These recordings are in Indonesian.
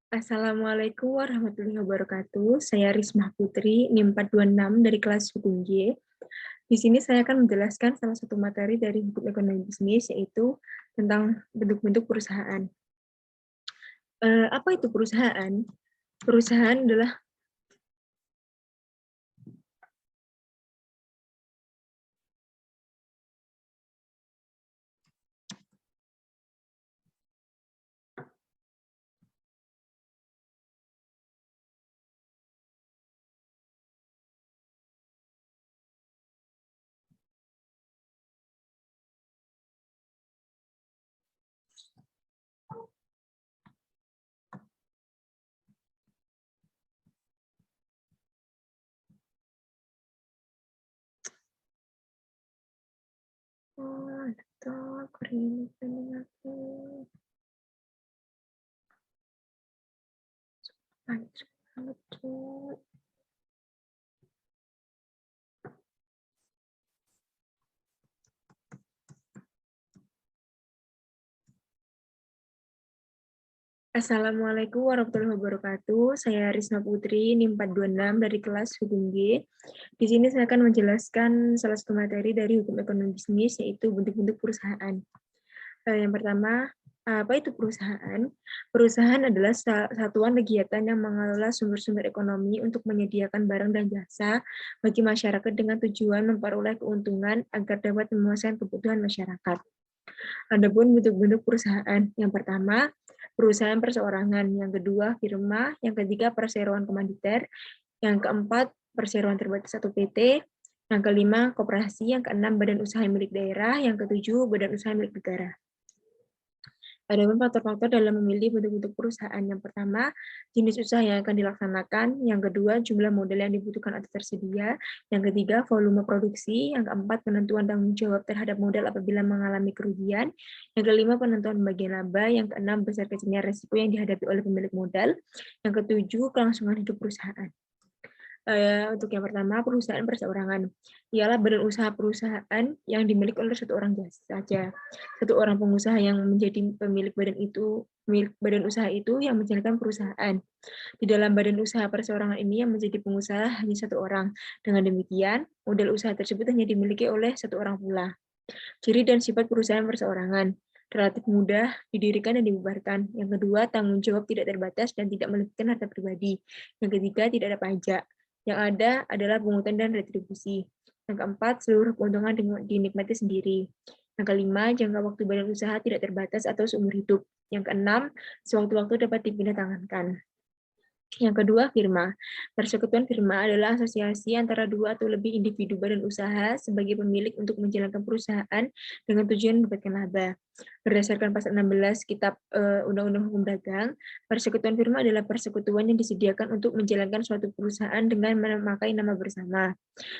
Assalamualaikum warahmatullahi wabarakatuh. Saya Rismah Putri, NIM 426 dari kelas Hukum G. Di sini saya akan menjelaskan salah satu materi dari Hukum Ekonomi Bisnis, yaitu tentang bentuk-bentuk perusahaan. Apa itu perusahaan? Perusahaan adalah Assalamualaikum warahmatullahi wabarakatuh. Saya Risma Putri, NIM 426 dari kelas Hukum G. Di sini saya akan menjelaskan salah satu materi dari Hukum Ekonomi Bisnis, yaitu bentuk-bentuk perusahaan. Yang pertama, apa itu perusahaan? Perusahaan adalah satuan kegiatan yang mengelola sumber-sumber ekonomi untuk menyediakan barang dan jasa bagi masyarakat dengan tujuan memperoleh keuntungan agar dapat memuaskan kebutuhan masyarakat. Adapun bentuk-bentuk perusahaan, yang pertama, perusahaan perseorangan, yang kedua, firma, yang ketiga, perseroan komanditer, yang keempat, perseroan terbatas atau PT, yang kelima, koperasi, yang keenam, badan usaha milik daerah, yang ketujuh, badan usaha milik negara. Ada faktor-faktor dalam memilih bentuk-bentuk perusahaan. Yang pertama, jenis usaha yang akan dilaksanakan. Yang kedua, jumlah modal yang dibutuhkan atau tersedia. Yang ketiga, volume produksi. Yang keempat, penentuan tanggung jawab terhadap modal apabila mengalami kerugian. Yang kelima, penentuan bagian laba. Yang keenam, besar kecilnya risiko yang dihadapi oleh pemilik modal. Yang ketujuh, kelangsungan hidup perusahaan. Untuk yang pertama, perusahaan perseorangan. Ialah badan usaha perusahaan yang dimiliki oleh satu orang saja. Satu orang pengusaha yang menjadi pemilik badan usaha itu yang menjalankan perusahaan. Di dalam badan usaha perseorangan ini yang menjadi pengusaha hanya satu orang. Dengan demikian, modal usaha tersebut hanya dimiliki oleh satu orang pula. Ciri dan sifat perusahaan perseorangan. Relatif mudah didirikan dan dibubarkan. Yang kedua, tanggung jawab tidak terbatas dan tidak melibatkan harta pribadi. Yang ketiga, tidak ada pajak. Yang ada adalah pungutan dan retribusi. Yang keempat, seluruh keuntungan dinikmati sendiri. Yang kelima, jangka waktu badan usaha tidak terbatas atau seumur hidup. Yang keenam, sewaktu-waktu dapat dipindah tangankan. Yang kedua, firma. Persekutuan firma adalah asosiasi antara dua atau lebih individu badan usaha sebagai pemilik untuk menjalankan perusahaan dengan tujuan mendapatkan laba. Berdasarkan pasal 16 Kitab Undang-Undang Hukum Dagang, persekutuan firma adalah persekutuan yang disediakan untuk menjalankan suatu perusahaan dengan memakai nama bersama.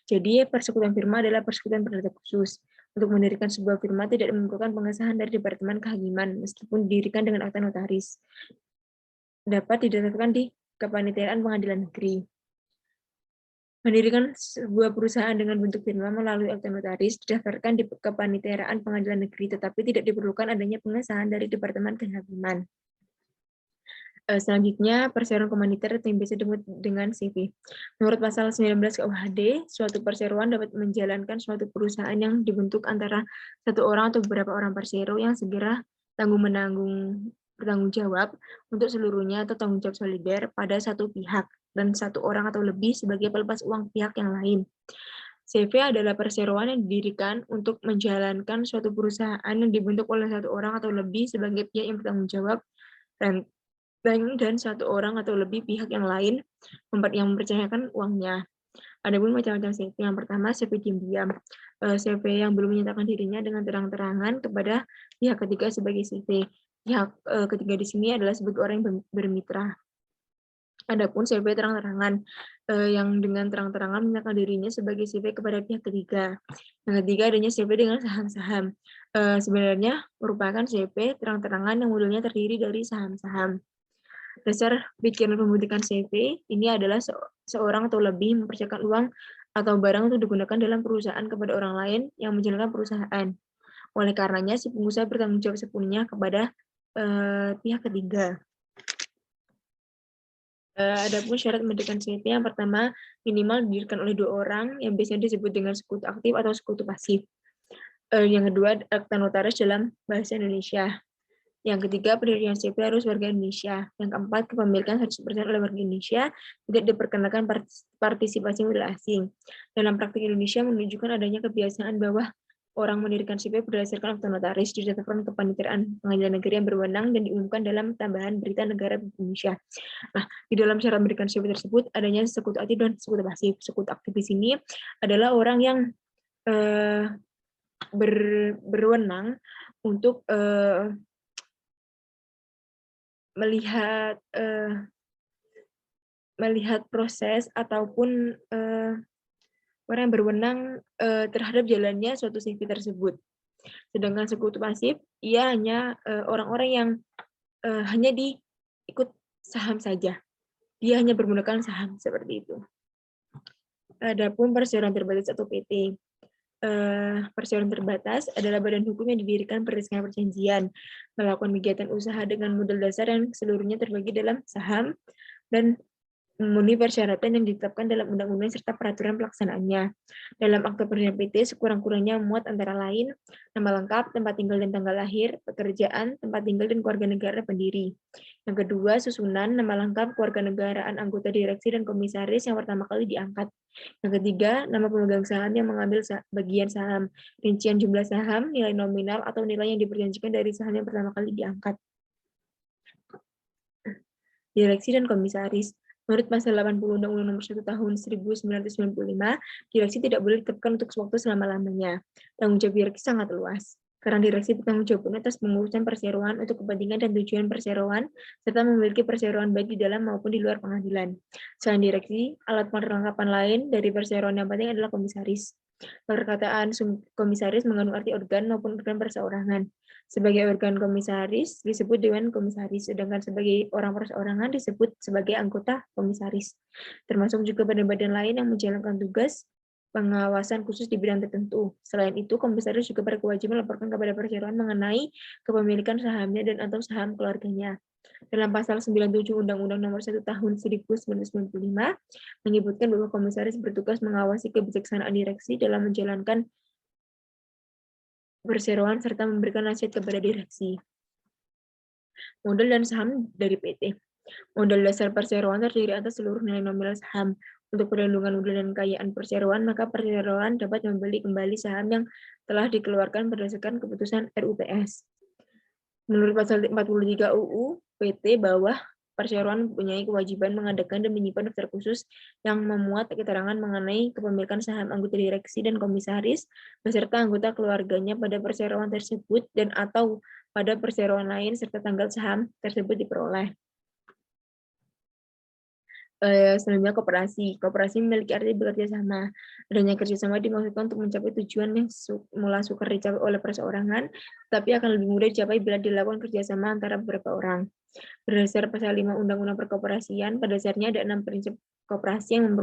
Jadi, persekutuan firma adalah persekutuan perdata khusus. Untuk mendirikan sebuah firma tidak memerlukan pengesahan dari Departemen Kehakiman, meskipun didirikan dengan akta notaris. Dapat didaftarkan di Kepanitiaan Pengadilan Negeri. Mendirikan sebuah perusahaan dengan bentuk firma melalui akta notaris didaftarkan di Kepanitiaan Pengadilan Negeri, tetapi tidak diperlukan adanya pengesahan dari Departemen Kehakiman. Selanjutnya, perseroan komanditer atau yang biasa disebut dengan CV. Menurut pasal 19 KUHD, suatu perseroan dapat menjalankan suatu perusahaan yang dibentuk antara satu orang atau beberapa orang persero yang segera bertanggung jawab untuk seluruhnya atau tanggung jawab solider pada satu pihak dan satu orang atau lebih sebagai pelepas uang pihak yang lain. CV adalah perseroan yang didirikan untuk menjalankan suatu perusahaan yang dibentuk oleh satu orang atau lebih sebagai pihak yang bertanggung jawab dan satu orang atau lebih pihak yang lain yang mempercayakan uangnya. Adapun macam-macam CV. Yang pertama, CV diam-diam. CV yang belum menyatakan dirinya dengan terang-terangan kepada pihak ketiga sebagai CV. Pihak ketiga di sini adalah sebagai orang yang bermitra. Adapun CV terang-terangan yang dengan terang-terangan menyatakan dirinya sebagai CV kepada pihak ketiga. Yang ketiga adanya CV dengan saham-saham. Sebenarnya merupakan CV terang-terangan yang modalnya terdiri dari saham-saham. Dasar pikiran pembentukan CV ini adalah seorang atau lebih mempercayakan uang atau barang untuk digunakan dalam perusahaan kepada orang lain yang menjalankan perusahaan. Oleh karenanya, si pengusaha bertanggung jawab sepenuhnya kepada pihak ketiga. Adapun syarat mendirikan SIP yang pertama, minimal didirikan oleh 2 orang yang biasanya disebut dengan sekutu aktif atau sekutu pasif. Yang kedua, akta notaris dalam bahasa Indonesia. Yang ketiga, pendirian SIP harus warga Indonesia. Yang keempat, kepemilikan 100% oleh warga Indonesia, tidak diperkenakan partisipasi modal asing. Dalam praktik Indonesia menunjukkan adanya kebiasaan bahwa orang mendirikan SIP berdasarkan akta notaris ditetapkan ke Panitiaan Pengadilan Negeri yang berwenang dan diumumkan dalam tambahan berita negara Indonesia. Nah, di dalam syarat mendirikan SIP tersebut adanya sekutu aktif dan sekutu pasif. Sekutu aktif di sini adalah orang yang berwenang untuk melihat proses ataupun orang yang berwenang terhadap jalannya suatu CV tersebut. Sedangkan sekutu pasif, ia hanya orang-orang yang hanya diikut saham saja. Dia hanya bermodalkan saham seperti itu. Adapun perseroan terbatas atau PT. Perseroan terbatas adalah badan hukum yang didirikan berdasarkan perjanjian, melakukan kegiatan usaha dengan modal dasar yang seluruhnya terbagi dalam saham dan memenuhi persyaratan yang ditetapkan dalam undang-undang serta peraturan pelaksanaannya. Dalam akte pendirian PT sekurang-kurangnya memuat antara lain nama lengkap, tempat tinggal dan tanggal lahir, pekerjaan, tempat tinggal dan keluarga negara pendiri. Yang kedua, susunan nama lengkap kewarganegaraan anggota direksi dan komisaris yang pertama kali diangkat. Yang ketiga, nama pemegang saham yang mengambil bagian saham, rincian jumlah saham, nilai nominal atau nilai yang diperjanjikan dari saham yang pertama kali diangkat. Direksi dan komisaris. Menurut pasal 80 Undang-Undang Nomor 1 Tahun 1995, direksi tidak boleh ditetapkan untuk waktu selama-lamanya. Tanggung jawab direksi sangat luas. Karena direksi bertanggung jawab atas pengurusan perseroan untuk kepentingan dan tujuan perseroan, serta memiliki perseroan baik di dalam maupun di luar pengadilan. Selain direksi, alat perlengkapan lain dari perseroan yang penting adalah komisaris. Perkataan komisaris mengandung arti organ maupun organ perseorangan. Sebagai organ komisaris disebut dewan komisaris, sedangkan sebagai orang perseorangan disebut sebagai anggota komisaris. Termasuk juga badan-badan lain yang menjalankan tugas pengawasan khusus di bidang tertentu. Selain itu, komisaris juga berkewajiban melaporkan kepada perseroan mengenai kepemilikan sahamnya dan atau saham keluarganya. Dalam pasal 97 Undang-Undang Nomor 1 Tahun 1995 menyebutkan bahwa komisaris bertugas mengawasi kebijaksanaan direksi dalam menjalankan perseroan serta memberikan nasihat kepada direksi. Modal dan saham dari PT. Modal dasar perseroan terdiri atas seluruh nilai nominal saham. Untuk perlindungan modal dan kekayaan perseroan, maka perseroan dapat membeli kembali saham yang telah dikeluarkan berdasarkan keputusan RUPS. Menurut pasal 43 UU PT bahwa perseroan mempunyai kewajiban mengadakan dan menyimpan daftar khusus yang memuat keterangan mengenai kepemilikan saham anggota direksi dan komisaris beserta anggota keluarganya pada perseroan tersebut dan atau pada perseroan lain serta tanggal saham tersebut diperoleh. Selanjutnya koperasi. Koperasi memiliki arti bekerja sama. Adanya kerjasama dimaksudkan untuk mencapai tujuan yang semula sukar dicapai oleh perseorangan, tapi akan lebih mudah dicapai bila dilakukan kerjasama antara beberapa orang. Berdasar pasal 5 Undang-Undang Perkoperasian, pada dasarnya ada 6 prinsip koperasi yang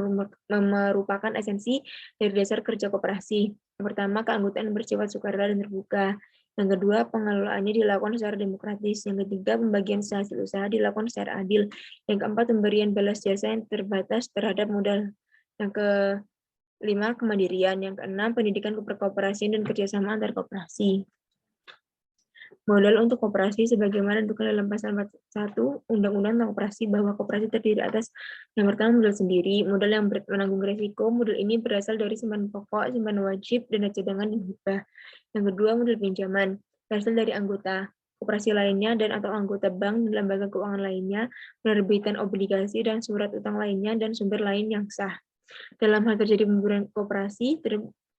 merupakan esensi dari dasar kerja koperasi. Yang pertama, keanggotaan bersifat sukarela dan terbuka. Yang kedua, pengelolaannya dilakukan secara demokratis. Yang ketiga, pembagian hasil usaha dilakukan secara adil. Yang keempat, pemberian balas jasa yang terbatas terhadap modal. Yang kelima, kemandirian. Yang keenam, pendidikan keperkoperasian dan kerjasama antar koperasi. Modal untuk koperasi sebagaimana ditentukan dalam pasal 41 Undang-Undang tentang Koperasi bahwa koperasi terdiri atas yang pertama modal sendiri, modal yang menanggung risiko. Modal ini berasal dari simpanan pokok, simpanan wajib, dana cadangan, dan hibah. Yang kedua, modal pinjaman berasal dari anggota koperasi lainnya dan atau anggota bank dan lembaga keuangan lainnya, penerbitan obligasi dan surat utang lainnya dan sumber lain yang sah. Dalam hal terjadi pembubaran koperasi,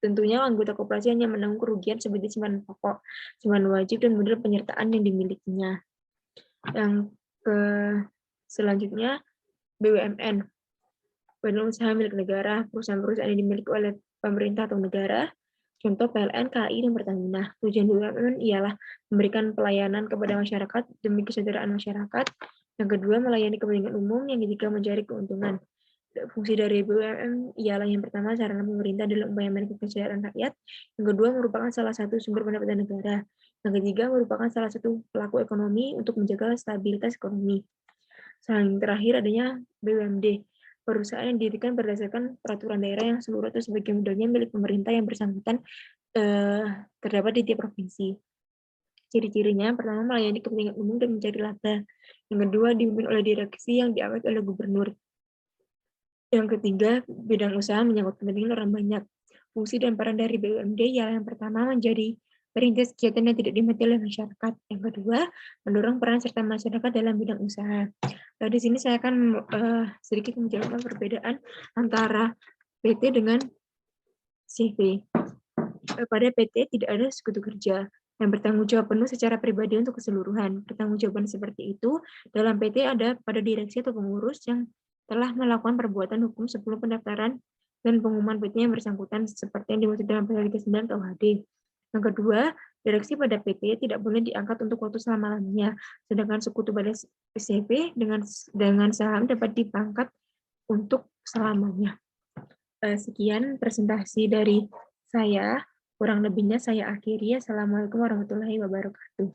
tentunya anggota koperasi hanya menanggung kerugian sebagai simpanan pokok, simpanan wajib, dan modal penyertaan yang dimilikinya. Yang selanjutnya, BUMN. Badan usaha milik negara, perusahaan-perusahaan yang dimiliki oleh pemerintah atau negara, contoh PLN, KAI, dan Pertamina. Tujuan BUMN ialah memberikan pelayanan kepada masyarakat demi kesejahteraan masyarakat. Yang kedua, melayani kepentingan umum. Yang ketiga, mencari keuntungan. Fungsi dari BUMN ialah yang pertama, sarana pemerintah dalam upaya meningkatkan kesejahteraan rakyat. Yang kedua, merupakan salah satu sumber pendapatan negara. Yang ketiga, merupakan salah satu pelaku ekonomi untuk menjaga stabilitas ekonomi. Yang terakhir adanya BUMD, perusahaan yang didirikan berdasarkan peraturan daerah yang seluruh atau sebagian modalnya milik pemerintah yang bersangkutan terdapat di tiap provinsi. Ciri-cirinya, pertama melayani kepentingan umum dan mencari laba. Yang kedua, dipimpin oleh direksi yang diangkat oleh gubernur. Yang ketiga, bidang usaha menyangkut kepentingan orang banyak. Fungsi dan peran dari BUMD ialah yang pertama menjadi perintis kegiatan yang tidak diminati oleh masyarakat. Yang kedua, mendorong peran serta masyarakat dalam bidang usaha. Nah, di sini saya akan sedikit menjelaskan perbedaan antara PT dengan CV. Pada PT tidak ada sekutu kerja yang bertanggung jawab penuh secara pribadi untuk keseluruhan. Pertanggungjawaban seperti itu dalam PT ada pada direksi atau pengurus yang telah melakukan perbuatan hukum sebelum pendaftaran dan pengumuman PT yang bersangkutan seperti yang dimaksud dalam pasal 39 KUHD. Yang kedua, direksi pada PT tidak boleh diangkat untuk waktu selama-lamanya, sedangkan sekutu pada CV dengan saham dapat dipangkat untuk selamanya. Sekian presentasi dari saya. Kurang lebihnya saya akhiri. Assalamualaikum warahmatullahi wabarakatuh.